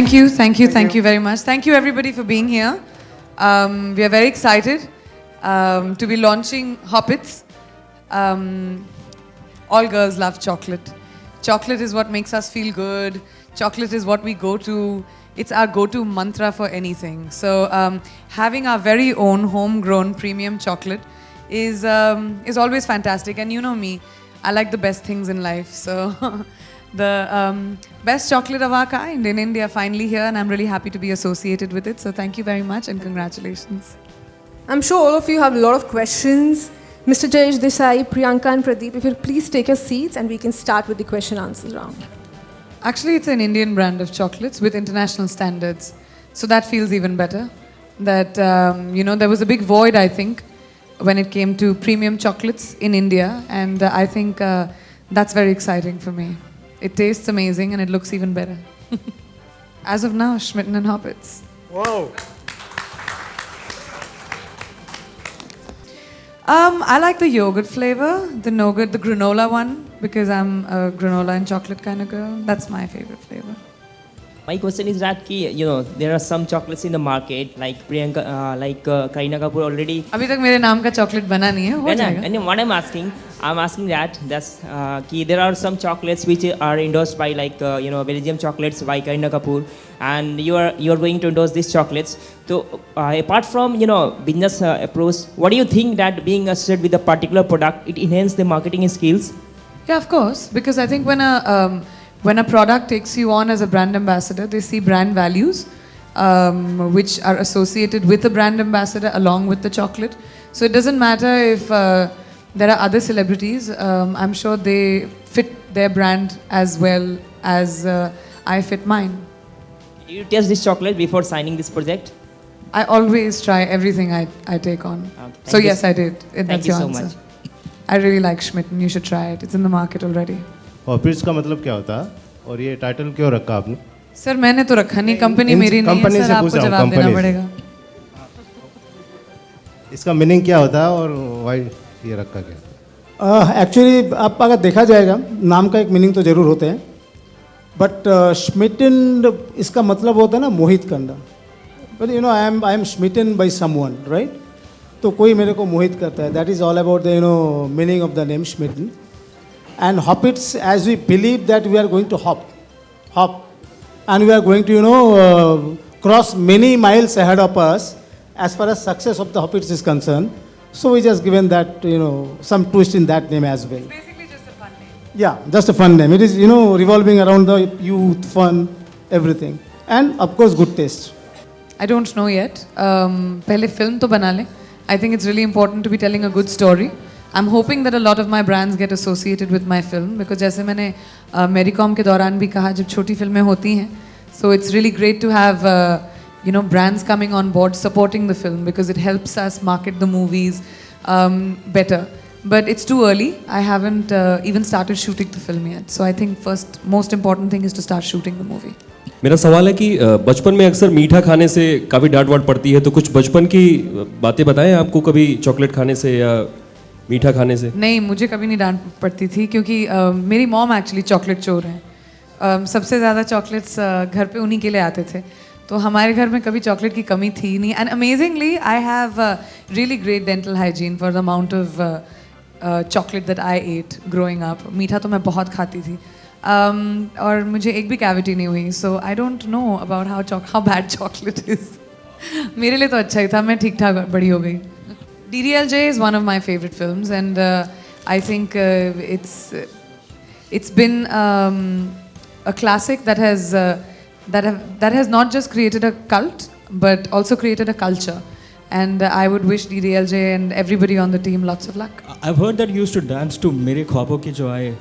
Thank you very much. Thank you everybody for being here. We are very excited to be launching Hoppits. All girls love chocolate. Chocolate is what makes us feel good. Chocolate is what we go to. It's our go-to mantra for anything. So having our very own homegrown premium chocolate is always fantastic. And you know me, I like the best things in life. So the best chocolate of our kind in India finally here, and I'm really happy to be associated with it. So thank you very much and congratulations. I'm sure all of you have a lot of questions. Mr. Jayesh Desai, Priyanka and Pradeep, if you'll please take your seats and we can start with the question answers round. Actually, it's an Indian brand of chocolates with international standards. So that feels even better. That, there was a big void, I think, when it came to premium chocolates in India. And I think that's very exciting for me. It tastes amazing and it looks even better. As of now, Schmitten and Hoppits. Wow. I like the yogurt flavor, the granola one, because I'm a granola and chocolate kind of girl. That's my favorite flavor. My question is that there are some chocolates in the market like Priyanka, Kareena Kapoor already. अभी तक मेरे नाम का chocolate बना नहीं है, हो जाएगा. And what I'm asking that there are some chocolates which are endorsed by Belgium chocolates by Kareena Kapoor, and you are going to endorse these chocolates. So apart from business approach, what do you think that being associated with a particular product it enhances the marketing skills? Yeah, of course, because I think when a product takes you on as a brand ambassador, they see brand values which are associated with the brand ambassador along with the chocolate. So it doesn't matter if there are other celebrities. I'm sure they fit their brand as well as I fit mine. Did you test this chocolate before signing this project? I always try everything I take on. Okay, So yes, I did. Thank That's you your so answer. much. I really like Schmitten. You should try it. It's in the market already. हॉपिट्स का मतलब क्या होता है और ये title क्यों रखा आपने? सर मैंने तो रखा नहीं, कंपनी मेरी नहीं है सर, आपको जवाब देना पड़ेगा. इसका मीनिंग क्या होता है और वाई ये रखा क्या? एक्चुअली आप अगर देखा जाएगा नाम का एक मीनिंग तो ज़रूर होते हैं, बट स्मिटन इसका मतलब होता है ना मोहित करना. But I am smitten by someone, right? तो कोई मेरे को मोहित करता है. That is all about the meaning of the name smitten. And Hoppits, as we believe that we are going to hop, and we are going to, cross many miles ahead of us as far as success of the Hoppits is concerned. So we just given that, some twist in that name as well. It's basically just a fun name. Yeah, just a fun name. It is, revolving around the youth, fun, everything. And of course, good taste. I don't know yet. पहले film तो बना ले. I think it's really important to be telling a good story. I'm hoping that a lot of my brands get associated with my film because जैसे मैंने मेरीकॉम के दौरान भी कहा जब छोटी फिल्में होती हैं, so it's really great to have brands coming on board supporting the film because it helps us market the movies better. But it's too early. I haven't even started shooting the film yet. So I think most important thing is to start shooting the movie. मेरा सवाल है कि बचपन में अक्सर मीठा खाने से काफ़ी डांट वाट पड़ती है, तो कुछ बचपन की बातें बताएं आपको कभी चॉकलेट खाने से या मीठा खाने से? नहीं, मुझे कभी नहीं डांट पड़ती थी क्योंकि मेरी मॉम एक्चुअली चॉकलेट चोर हैं. सबसे ज़्यादा चॉकलेट्स घर पे उन्हीं के लिए आते थे, तो हमारे घर में कभी चॉकलेट की कमी थी नहीं. And amazingly I have really great dental hygiene for the amount of chocolate that I ate growing up. मीठा तो मैं बहुत खाती थी और मुझे एक भी कैविटी नहीं हुई. So I don't know about how bad chocolate is. मेरे लिए तो अच्छा ही था, मैं ठीक ठाक बड़ी हो गई. DDLJ is one of my favorite films, and I think it's been a classic that has not just created a cult but also created a culture. And I would wish DDLJ and everybody on the team lots of luck. I've heard that you used to dance to Mere Khwabon Ki Jo Aaye,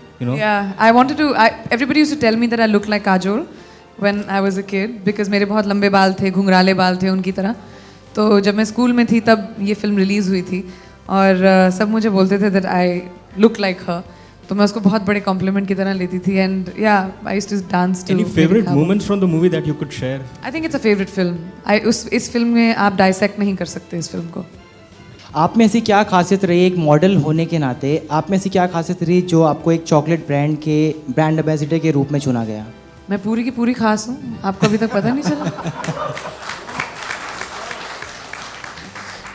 Yeah, I wanted to. Everybody used to tell me that I look like Kajol when I was a kid because मेरे बहुत लंबे बाल थे, घुंघराले बाल थे उनकी तरह. तो जब मैं स्कूल में थी तब ये फिल्म रिलीज़ हुई थी और सब मुझे बोलते थे दैट आई लुक लाइक हर, तो मैं उसको बहुत बड़े कॉम्प्लीमेंट की तरह लेती थी. And yeah I used to dance too. Any favorite moments from the movie that you could share? I think it's a favourite film. इस फिल्म में आप डाइसेक्ट नहीं कर सकते इस फिल्म को. आप में ऐसी क्या खासियत रही एक मॉडल होने के नाते, आप में ऐसी क्या खासियत रही जो आपको एक चॉकलेट ब्रांड एम्बेसडर के रूप में चुना गया? मैं पूरी की पूरी खास हूँ, आपको अभी तक पता नहीं चला?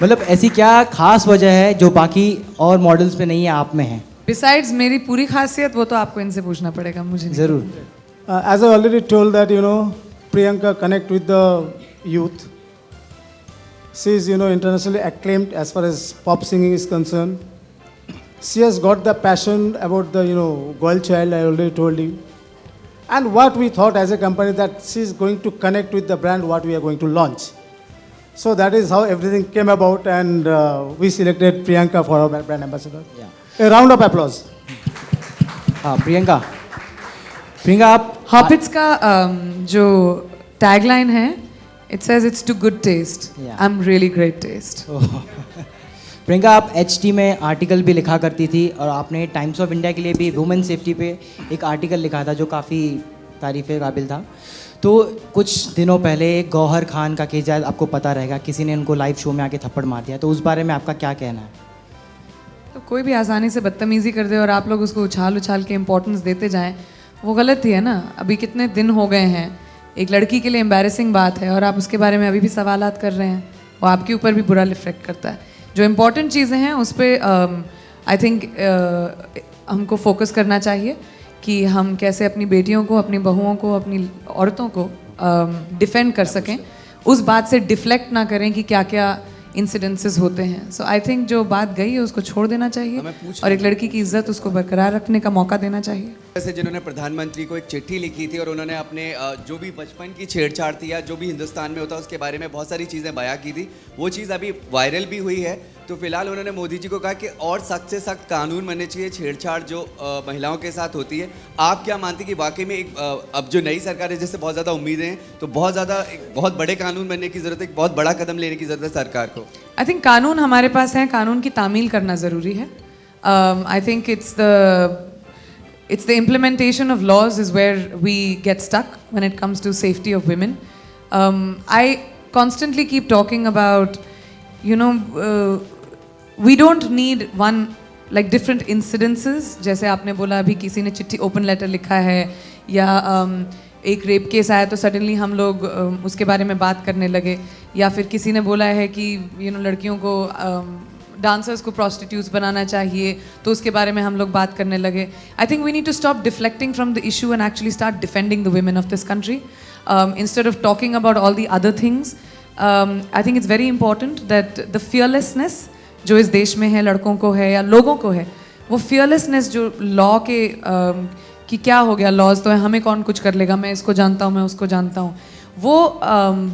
मतलब ऐसी क्या खास वजह है जो बाकी और मॉडल्स पे नहीं है, आप में है? बिसाइड्स मेरी पूरी खासियत, वो तो आपको इनसे पूछना पड़ेगा, मुझे नहीं। ज़रूर। As I already told that, Priyanka connect with the youth. She is, internationally acclaimed as far as pop singing is concerned. She has got the passion about the, girl child, I already told you. And what we thought as a company that she is going to connect with the brand what we are going to launch. So that is how everything came about, and we selected Priyanka for our brand ambassador. Yeah. A round of applause. हाँ प्रियंका, आप हॉपिट्स का जो tagline है, it says it's too good taste, Yeah. I am really great taste. Priyanka, आप HT में article भी लिखा करती थी और आपने टाइम्स ऑफ इंडिया के लिए भी वुमेन सेफ्टी पे एक आर्टिकल लिखा था जो काफ़ी तारीफ़ काबिल था। तो कुछ दिनों पहले गौहर खान का केस, आपको पता रहेगा, किसी ने उनको लाइव शो में आके थप्पड़ मार दिया, तो उस बारे में आपका क्या कहना है? तो कोई भी आसानी से बदतमीज़ी कर दे और आप लोग उसको उछाल उछाल के इम्पोर्टेंस देते जाएं, वो गलत ही है ना। अभी कितने दिन हो गए हैं, एक लड़की के लिए एम्बैरेसिंग बात है और आप उसके बारे में अभी भी सवालात कर रहे हैं, वो आपके ऊपर भी बुरा रिफ्लेक्ट करता है। जो इम्पोर्टेंट चीज़ें हैं उस पर आई थिंक हमको फोकस करना चाहिए कि हम कैसे अपनी बेटियों को, अपनी बहुओं को, अपनी औरतों को डिफेंड कर सकें, उस बात से डिफ्लेक्ट ना करें कि क्या क्या इंसिडेंसेस होते हैं। सो आई थिंक जो बात गई है उसको छोड़ देना चाहिए और एक लड़की की इज्जत उसको बरकरार रखने का मौका देना चाहिए। जैसे जिन्होंने प्रधानमंत्री को एक चिट्ठी लिखी थी और उन्होंने अपने जो भी बचपन की छेड़छाड़ थी या जो भी हिंदुस्तान में होता है उसके बारे में बहुत सारी चीज़ें बयां की थी, वो चीज़ अभी वायरल भी हुई है। तो फिलहाल उन्होंने मोदी जी को कहा कि और सख्त से सख्त कानून बनने चाहिए छेड़छाड़ जो महिलाओं के साथ होती है। आप क्या मानती कि वाकई में एक अब जो नई सरकार है जिससे बहुत ज़्यादा उम्मीदें हैं, तो बहुत ज़्यादा बहुत बड़े कानून बनने की ज़रूरत है, एक बहुत बड़ा कदम लेने की ज़रूरत है सरकार को? आई थिंक कानून हमारे पास है, कानून की तामील करना ज़रूरी है। I think it's the implementation of laws is where we get stuck when it comes to safety of women. I constantly keep talking about, we don't need one like different incidences. जैसे आपने बोला अभी किसी ने चिट्ठी open letter लिखा है या एक रेप केस आया तो सडनली हम लोग उसके बारे में बात करने लगे, या फिर किसी ने बोला है कि लड़कियों को डांसर्स को प्रोस्टिट्यूट्स बनाना चाहिए तो उसके बारे में हम लोग बात करने लगे। I think we need to stop deflecting from the issue and actually start defending the women of this country instead of talking about all the other things. I think it's very important that the fearlessness जो इस देश में है, लड़कों को है या लोगों को है, वो फियरलेसनेस जो लॉ के कि क्या हो गया, लॉज तो है, हमें कौन कुछ कर लेगा, मैं इसको जानता हूँ, मैं उसको जानता हूँ, वो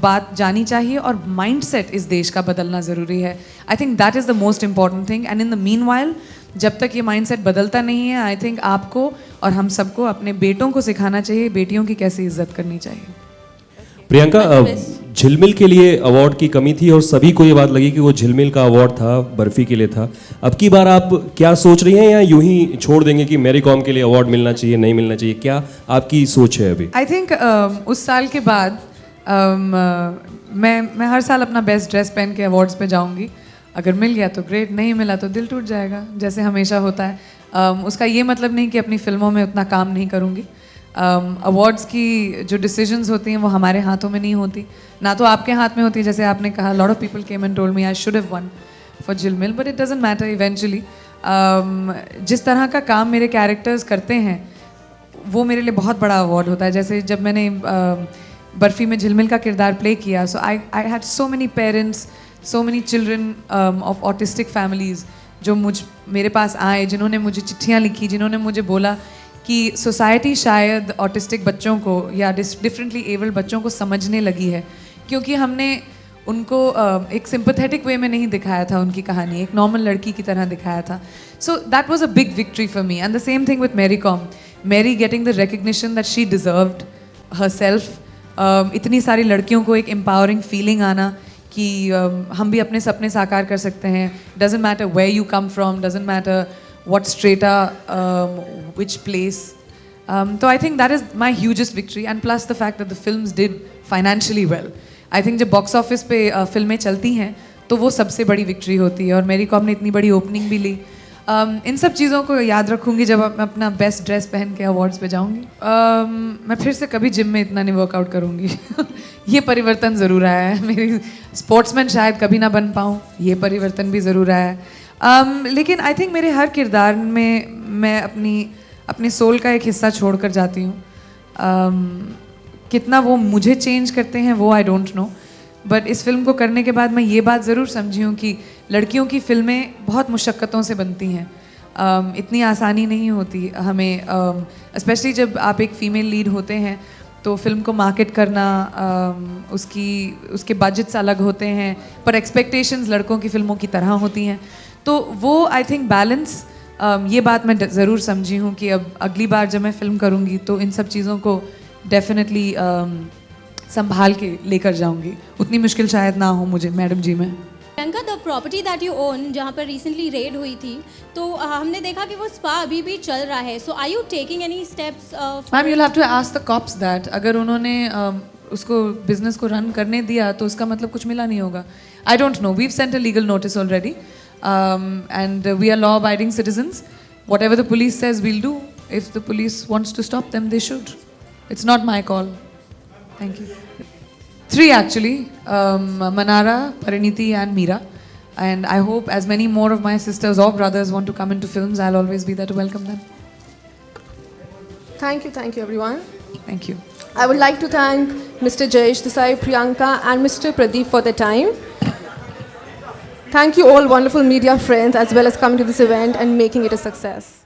बात जानी चाहिए और माइंडसेट इस देश का बदलना ज़रूरी है। I think that is the most important thing and in the mean while जब तक ये माइंडसेट बदलता नहीं है, आई थिंक आपको और हम सबको अपने बेटों को सिखाना चाहिए बेटियों की कैसे इज्जत करनी चाहिए। प्रियंका, झिलमिल के लिए अवार्ड की कमी थी और सभी को ये बात लगी कि वो झिलमिल का अवार्ड था, बर्फी के लिए था। अब की बार आप क्या सोच रही हैं या यूं ही छोड़ देंगे कि मैरी कॉम के लिए अवार्ड मिलना चाहिए, नहीं मिलना चाहिए, क्या आपकी सोच है अभी? आई थिंक उस साल के बाद मैं हर साल अपना बेस्ट ड्रेस पहन के अवार्ड्स पे जाऊंगी। अगर मिल गया तो ग्रेट, नहीं मिला तो दिल टूट जाएगा, जैसे हमेशा होता है। उसका ये मतलब नहीं कि अपनी फिल्मों में उतना काम नहीं करूँगी। अवार्ड्स की जो डिसीजंस होती हैं वो हमारे हाथों में नहीं होती, ना तो आपके हाथ में होती है। जैसे आपने कहा, lot of people came and told me I should have won for Jhilmil, but it doesn't matter eventually. जिस तरह का काम मेरे कैरेक्टर्स करते हैं वो मेरे लिए बहुत बड़ा अवार्ड होता है। जैसे जब मैंने बर्फी में झिलमिल का किरदार प्ले किया, so I had so many parents, so many children of autistic families जो मेरे पास आए, जिन्होंने मुझे चिट्ठियाँ लिखी, जिन्होंने मुझे बोला कि सोसाइटी शायद ऑटिस्टिक बच्चों को या डिफरेंटली एबल्ड बच्चों को समझने लगी है, क्योंकि हमने उनको एक सिंपैथेटिक वे में नहीं दिखाया था उनकी कहानी, एक नॉर्मल लड़की की तरह दिखाया था। So that was a big victory for me and the same thing with Mary Kom, Mary getting the recognition that she deserved herself. इतनी सारी लड़कियों को एक एम्पावरिंग फीलिंग आना कि हम भी अपने सपने साकार कर सकते हैं, doesn't matter where you come from, doesn't matter what strata, which place. So I think that is my hugest victory, and plus the fact that the films did financially well. I think जब box office पे फिल्में चलती हैं तो वो सबसे बड़ी victory होती है, और मेरी कॉम ने इतनी बड़ी ओपनिंग भी ली। इन सब चीज़ों को याद रखूँगी जब मैं अपना बेस्ट ड्रेस पहन के अवार्ड्स पे जाऊँगी. मैं फिर से कभी जिम में इतना नहीं वर्कआउट करूँगी. ये परिवर्तन ज़रूर आया है. मेरी स्पोर्ट्समैन शायद कभी ना बन पाऊँ, ये परिवर्तन भी ज़रूर आया है. लेकिन आई थिंक मेरे हर किरदार में मैं अपनी सोल का एक हिस्सा छोड़ कर जाती हूँ. कितना वो मुझे चेंज करते हैं वो आई डोंट नो, बट इस फिल्म को करने के बाद मैं ये बात ज़रूर समझी हूँ कि लड़कियों की फ़िल्में बहुत मुशक्क़तों से बनती हैं. इतनी आसानी नहीं होती हमें, स्पेशली जब आप एक फ़ीमेल लीड होते हैं तो फिल्म को मार्केट करना, उसके बजट्स अलग होते हैं, पर एक्सपेक्टेशंस लड़कों की फ़िल्मों की तरह होती हैं. तो वो आई थिंक बैलेंस, ये बात मैं ज़रूर समझी हूँ कि अब अगली बार जब मैं फ़िल्म करूँगी तो इन सब चीज़ों को डेफिनेटली संभाल के लेकर जाऊँगी. उतनी मुश्किल शायद ना हो मुझे मैडम जी में. Priyanka, the property that you own, जहाँ पर रिसेंटली रेड हुई थी, तो हमने देखा कि वो स्पा अभी भी चल रहा है. So are you taking any steps? Ma'am, you have to ask the cops that. अगर उन्होंने उसको बिजनेस को रन करने दिया तो उसका मतलब कुछ मिला नहीं होगा. I don't know. We have sent a legal notice already and we are law abiding citizens. Whatever the police says, we'll do. If the police wants to stop them, they should. It's not my call. Thank you. 3 actually, Manara, Pariniti and Meera. And I hope as many more of my sisters or brothers want to come into films, I'll always be there to welcome them. Thank you everyone. Thank you. I would like to thank Mr. Jayesh Desai, Priyanka and Mr. Pradeep for their time. Thank you all wonderful media friends as well as coming to this event and making it a success.